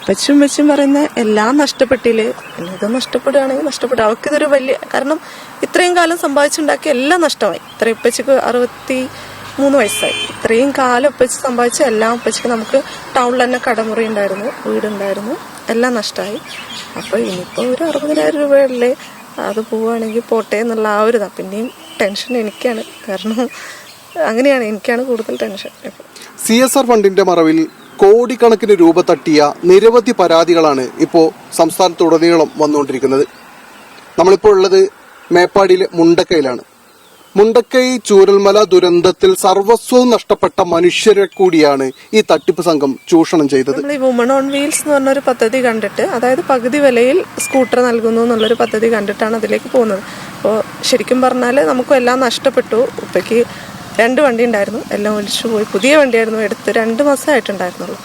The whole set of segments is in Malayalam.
ഉപ്പച്ചും ഉമ്മച്ചും പറയുന്ന എല്ലാം നഷ്ടപ്പെട്ടില്ലേ, ഇത് നഷ്ടപ്പെടുകയാണെങ്കിൽ നഷ്ടപ്പെടും. അവർക്കിതൊരു വലിയ, കാരണം ഇത്രയും കാലം സമ്പാദിച്ചുണ്ടാക്കി എല്ലാം നഷ്ടമായി. ഇത്രയും ഉപ്പച്ചക്ക് 63 വയസ്സായി. ഇത്രയും കാലം ഉപ്പച്ച് സമ്പാദിച്ച എല്ലാം ഉപ്പച്ചക്ക്, നമുക്ക് ടൗണിൽ തന്നെ കടമുറി ഉണ്ടായിരുന്നു, വീടുണ്ടായിരുന്നു, എല്ലാം നഷ്ടമായി. അപ്പോൾ ഇനിയിപ്പോൾ ഒരു 60,000 രൂപയല്ലേ, അത് പോവുകയാണെങ്കിൽ പോട്ടെ എന്നുള്ള ആ ഒരു ഇതാണ്. പിന്നെയും ടെൻഷൻ എനിക്കാണ്, കാരണം അങ്ങനെയാണ്, എനിക്കാണ് കൂടുതൽ ടെൻഷൻ. ഇപ്പോൾ CSR ഫണ്ടിന്റെ മറവിൽ കോടിക്കണക്കിന് രൂപ തട്ടിയ നിരവധി പരാതികളാണ് ഇപ്പോൾ സംസ്ഥാനത്തുടനീളം വന്നുകൊണ്ടിരിക്കുന്നത്. നമ്മളിപ്പോൾ ഉള്ളത് മേപ്പാടിയിലെ മുണ്ടക്കയിലാണ്. മുണ്ടക്കൈ ചൂരൽമല ദുരന്തത്തിൽ സർവസ്വവും നഷ്ടപ്പെട്ട മനുഷ്യരെ കൂടിയാണ് ഈ തട്ടിപ്പ് സംഘം ചൂഷണം ചെയ്തത്. നമ്മൾ ഈ വുമൺ ഓൺ വീൽസ് എന്ന് പറഞ്ഞൊരു പദ്ധതി കണ്ടിട്ട്, അതായത് പകുതി വിലയിൽ സ്കൂട്ടർ നൽകുന്നു എന്നുള്ളൊരു പദ്ധതി കണ്ടിട്ടാണ് അതിലേക്ക് പോകുന്നത്. അപ്പോൾ ശരിക്കും പറഞ്ഞാൽ നമുക്കും എല്ലാം നഷ്ടപ്പെട്ടു. ഉപ്പയ്ക്ക് 2 വണ്ടി ഉണ്ടായിരുന്നു, എല്ലാം ഒലിച്ചു പോയി. പുതിയ വണ്ടിയായിരുന്നു, എടുത്ത് 2 മാസമായിട്ടുണ്ടായിരുന്നുള്ളൂ.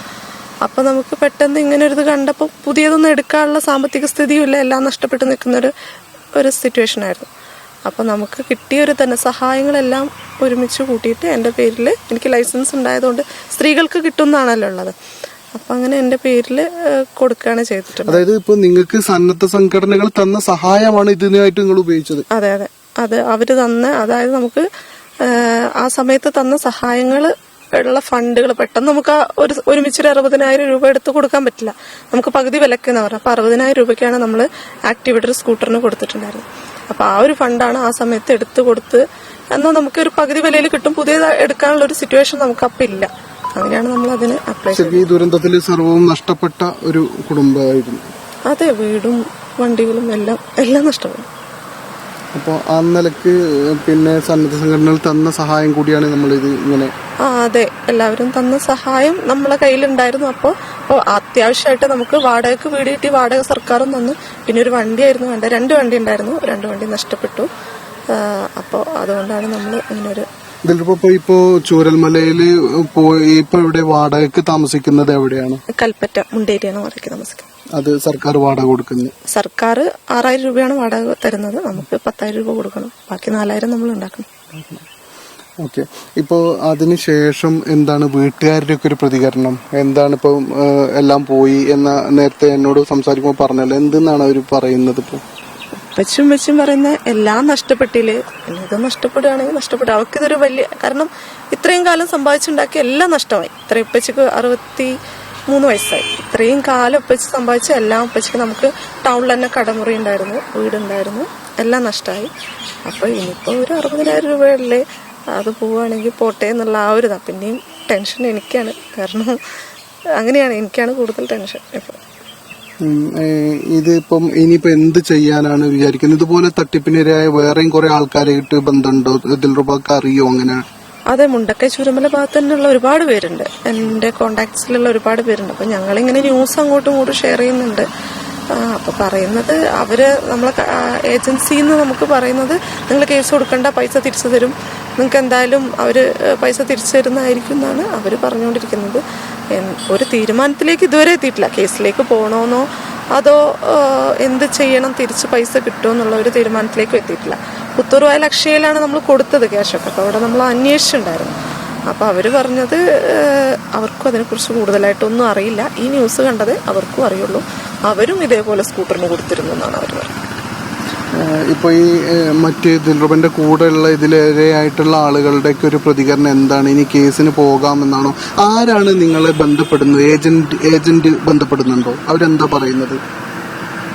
അപ്പോൾ നമുക്ക് പെട്ടെന്ന് ഇങ്ങനെ ഒരു ഇത് കണ്ടപ്പോൾ പുതിയതൊന്നും എടുക്കാനുള്ള സാമ്പത്തിക സ്ഥിതിയും ഇല്ല, എല്ലാം നഷ്ടപ്പെട്ട് നിൽക്കുന്നൊരു സിറ്റുവേഷൻ ആയിരുന്നു. അപ്പോൾ നമുക്ക് കിട്ടിയൊരു ധനസഹായങ്ങളെല്ലാം ഒരുമിച്ച് കൂട്ടിയിട്ട് എൻ്റെ പേരിൽ, എനിക്ക് ലൈസൻസ് ഉണ്ടായതുകൊണ്ട് സ്ത്രീകൾക്ക് കിട്ടുന്നതാണല്ലോ ഉള്ളത്, അപ്പം അങ്ങനെ എൻ്റെ പേരിൽ കൊടുക്കുകയാണ് ചെയ്തിട്ടുള്ളത്. അതായത് ഇപ്പോൾ നിങ്ങൾക്ക് സന്നദ്ധ സംഘടനകൾ തന്ന സഹായമാണ് ഇതിനായിട്ട് നിങ്ങൾ ഉപയോഗിച്ചത്? അതെ അതെ, അത് അവർ തന്ന, അതായത് നമുക്ക് ആ സമയത്ത് തന്ന സഹായങ്ങൾ ഉള്ള ഫണ്ടുകൾ പെട്ടെന്ന് നമുക്ക് ഒരുമിച്ചൊരു 60,000 രൂപ എടുത്ത് കൊടുക്കാൻ പറ്റില്ല. നമുക്ക് പകുതി വിലക്കെന്ന് പറയാം. അപ്പോൾ 60,000 രൂപയ്ക്കാണ് നമ്മൾ ആക്ടിവേറ്റർ സ്കൂട്ടറിന് കൊടുത്തിട്ടുണ്ടായിരുന്നത്. അപ്പോൾ ആ ഒരു ഫണ്ടാണ് ആ സമയത്ത് എടുത്തു കൊടുത്ത്, എന്നാൽ നമുക്ക് ഒരു പകുതി വിലയിൽ കിട്ടും. പുതിയത് എടുക്കാനുള്ള ഒരു സിറ്റുവേഷൻ നമുക്ക് അപ്പം ഇല്ല. അങ്ങനെയാണ് നമ്മൾ അതിന് അപ്ലൈ ചെയ്തത്. ഈ ദുരന്തത്തിൽ സർവ്വവും നഷ്ടപ്പെട്ട ഒരു കുടുംബമായിരുന്നു. അതെ, വീടും വണ്ടികളും എല്ലാം നഷ്ടപ്പെട്ടു. അപ്പോൾ ആ നിലക്ക് പിന്നെ സന്നദ്ധ സംഘടനകൾ തന്ന സഹായം കൂടിയാണ് നമ്മളിത് ഇങ്ങനെ. അതെ, എല്ലാവരും തന്ന സഹായം നമ്മളെ കയ്യിലുണ്ടായിരുന്നു. അപ്പോൾ അത്യാവശ്യമായിട്ട് നമുക്ക് വാടകയ്ക്ക് വീട് കിട്ടി, വാടക സർക്കാരും തന്നു. പിന്നെ ഒരു വണ്ടിയായിരുന്നു വേണ്ട, 2 വണ്ടി ഉണ്ടായിരുന്നു, 2 വണ്ടി നഷ്ടപ്പെട്ടു. അപ്പോൾ അതുകൊണ്ടാണ് നമ്മൾ ഇങ്ങനൊരു. ഇപ്പോ ചൂരൽമലയിൽ പോയി ഇപ്പൊ ഇവിടെ വാടകയ്ക്ക് താമസിക്കുന്നത് എവിടെയാണ്? കൽപ്പറ്റ മുണ്ടേരിയാണ് വാടകയ്ക്ക് താമസിക്കുന്നത്. അത് സർക്കാർ വാടക കൊടുക്കുന്നത്? സർക്കാർ 6,000 രൂപയാണ് വാടക തരുന്നത്, നമുക്ക് 10,000 രൂപ കൊടുക്കണം, ബാക്കി 4,000 നമ്മൾ ഉണ്ടാക്കണം. ഓക്കെ. ഇപ്പോൾ അതിനുശേഷം എന്താണ് വീട്ടുകാരുടെ ഒക്കെ ഒരു പ്രതികരണം? എന്താണ് ഇപ്പോൾ എല്ലാം പോയി എന്ന നേരത്തെ എന്നോട് സംസാരിക്കുമ്പോൾ പറഞ്ഞല്ലോ, എന്തെന്നാണ് അവർ പറയുന്നത്? ഇപ്പോൾ ഉപ്പച്ചും ഉമ്മച്ചും പറയുന്ന എല്ലാം നഷ്ടപ്പെട്ടില്ലേ, ഇത് നഷ്ടപ്പെടുകയാണെങ്കിൽ നഷ്ടപ്പെടും. അവർക്കിതൊരു വലിയ, കാരണം ഇത്രയും കാലം സമ്പാദിച്ചുണ്ടാക്കി എല്ലാം നഷ്ടമായി. ഇത്രയും ഉപ്പച്ചക്ക് 63 വയസ്സായി. ഇത്രയും കാലം ഉപ്പച്ച് സമ്പാദിച്ച എല്ലാം ഉപ്പച്ചക്ക്, നമുക്ക് ടൗണിൽ തന്നെ കടമുറി ഉണ്ടായിരുന്നു, വീടുണ്ടായിരുന്നു, എല്ലാം നഷ്ടമായി. അപ്പോൾ ഇനിയിപ്പോൾ ഒരു 60,000 രൂപയല്ലേ, അത് പോവുകയാണെങ്കിൽ പോട്ടെ എന്നുള്ള ആ ഒരു ഇതാണ്. പിന്നെയും ടെൻഷൻ എനിക്കാണ്, കാരണം അങ്ങനെയാണ്, എനിക്കാണ് കൂടുതൽ ടെൻഷൻ ഇപ്പോൾ. ഇതിപ്പം ഇനിയിപ്പോ എന്ത് ചെയ്യാനാണ് വിചാരിക്കുന്നത്? ഇതുപോലെ തട്ടിപ്പിനിരയായ വേറെയും കുറെ ആൾക്കാരായിട്ട് ബന്ധമുണ്ടോ? ദിൽറുബക്ക് അറിയോ അങ്ങനെ? അതെ, മുണ്ടക്കൈ ചൂരൽമല ഭാഗത്ത് തന്നെയുള്ള ഒരുപാട് പേരുണ്ട്, എൻ്റെ കോണ്ടാക്ട്സിലുള്ള ഒരുപാട് പേരുണ്ട്. അപ്പം ഞങ്ങളിങ്ങനെ ന്യൂസ് അങ്ങോട്ടും ഇങ്ങോട്ടും ഷെയർ ചെയ്യുന്നുണ്ട്. അപ്പോൾ പറയുന്നത് നമ്മളെ ഏജൻസിയിൽ നിന്ന് നമുക്ക് പറയുന്നത്, നിങ്ങൾ കേസ് കൊടുക്കേണ്ട, പൈസ തിരിച്ചു തരും, നിങ്ങൾക്ക് എന്തായാലും അവർ പൈസ തിരിച്ചു തരുന്നതായിരിക്കും എന്നാണ് അവർ പറഞ്ഞുകൊണ്ടിരിക്കുന്നത്. ഒരു തീരുമാനത്തിലേക്ക് ഇതുവരെ എത്തിയിട്ടില്ല. കേസിലേക്ക് പോകണമെന്നോ അതോ എന്ത് ചെയ്യണം, തിരിച്ച് പൈസ കിട്ടുമോ എന്നുള്ള ഒരു തീരുമാനത്തിലേക്കും എത്തിയിട്ടില്ല. പുത്തൂർ വയൽ അക്ഷയയിലാണ് നമ്മൾ കൊടുത്തത് ക്യാഷൊക്കെ. അപ്പോൾ അവിടെ നമ്മൾ അന്വേഷിച്ചിട്ടുണ്ടായിരുന്നു. അപ്പോൾ അവർ പറഞ്ഞത് അവർക്കും അതിനെക്കുറിച്ച് കൂടുതലായിട്ടൊന്നും അറിയില്ല, ഈ ന്യൂസ് കണ്ടത് അവർക്കും അറിയുള്ളൂ, അവരും ഇതേപോലെ സ്കൂട്ടറിന് കൊടുത്തിരുന്നു എന്നാണ് അവർ പറഞ്ഞത്. ഇപ്പോൾ ഈ മറ്റ് ദിൽറുബന്റെ കൂടെയുള്ള ഇതിലേറെയായിട്ടുള്ള ആളുകളുടെയൊക്കെ ഒരു പ്രതികരണം എന്താണ്? ഇനി കേസിന് പോകാമെന്നാണോ? ആരാണ് നിങ്ങളെ ബന്ധപ്പെടുന്നത്? ഏജന്റ് ബന്ധപ്പെടുന്നുണ്ടോ? അവരെന്താ പറയുന്നത്?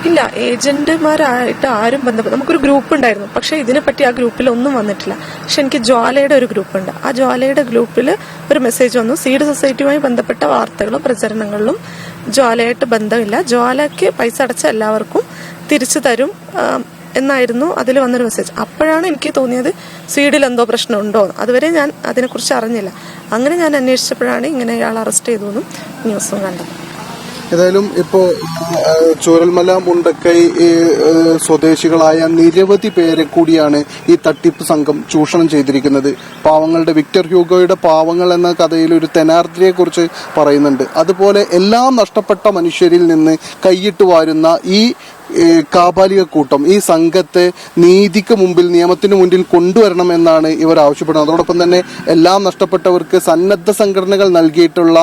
ഇല്ല, ഏജന്റുമാരായിട്ട് ആരും ബന്ധപ്പെട്ടു. നമുക്കൊരു ഗ്രൂപ്പ് ഉണ്ടായിരുന്നു, പക്ഷെ ഇതിനെപ്പറ്റി ആ ഗ്രൂപ്പിൽ ഒന്നും വന്നിട്ടില്ല. പക്ഷെ എനിക്ക് ജ്വാലയുടെ ഒരു ഗ്രൂപ്പുണ്ട്, ആ ജ്വാലയുടെ ഗ്രൂപ്പിൽ ഒരു മെസ്സേജ് വന്നു, സീഡ് സൊസൈറ്റിയുമായി ബന്ധപ്പെട്ട വാർത്തകളും പ്രചരണങ്ങളിലും ജ്വാലയായിട്ട് ബന്ധമില്ല, ജ്വാലയ്ക്ക് പൈസ അടച്ച എല്ലാവർക്കും തിരിച്ചു തരും എന്നായിരുന്നു അതിൽ വന്നൊരു മെസ്സേജ്. അപ്പോഴാണ് എനിക്ക് തോന്നിയത് സീഡിൽ എന്തോ പ്രശ്നമുണ്ടോ. അതുവരെ ഞാൻ അതിനെക്കുറിച്ച് അറിഞ്ഞില്ല. അങ്ങനെ ഞാൻ അന്വേഷിച്ചപ്പോഴാണ് ഇങ്ങനെ ഇയാൾ അറസ്റ്റ് ചെയ്തു ന്യൂസും കണ്ടത്. ഏതായാലും ഇപ്പോൾ ചൂരൽമല മുണ്ടക്കൈ സ്വദേശികളായ നിരവധി പേരെ കൂടിയാണ് ഈ തട്ടിപ്പ് സംഘം ചൂഷണം ചെയ്തിരിക്കുന്നത്. പാവങ്ങളുടെ വിക്ടർ ഹ്യൂഗോയുടെ പാവങ്ങൾ എന്ന കഥയിൽ ഒരു തെനാർദ്രിയെ കുറിച്ച് പറയുന്നുണ്ട്. അതുപോലെ എല്ലാം നഷ്ടപ്പെട്ട മനുഷ്യരിൽ നിന്ന് കൈയിട്ട് വാരുന്ന ഈ കാപാലിക കൂട്ടം, ഈ സംഘത്തെ നീതിക്ക് മുമ്പിൽ, നിയമത്തിന് മുന്നിൽ കൊണ്ടുവരണം എന്നാണ് ഇവർ ആവശ്യപ്പെടുന്നത്. അതോടൊപ്പം തന്നെ എല്ലാം നഷ്ടപ്പെട്ടവർക്ക് സന്നദ്ധ സംഘടനകൾ നൽകിയിട്ടുള്ള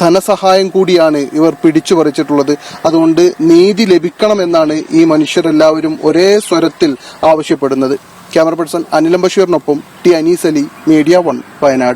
ധനസഹായം കൂടിയാണ് ഇവർ പിടിച്ചു പറിച്ചിട്ടുള്ളത്. അതുകൊണ്ട് നീതി ലഭിക്കണമെന്നാണ് ഈ മനുഷ്യരെല്ലാവരും ഒരേ സ്വരത്തിൽ ആവശ്യപ്പെടുന്നത്. ക്യാമറ പേഴ്സൺ അനിലം ബഷീറിനൊപ്പം ടി അനീസ് അലി, മീഡിയ 1, വയനാട്.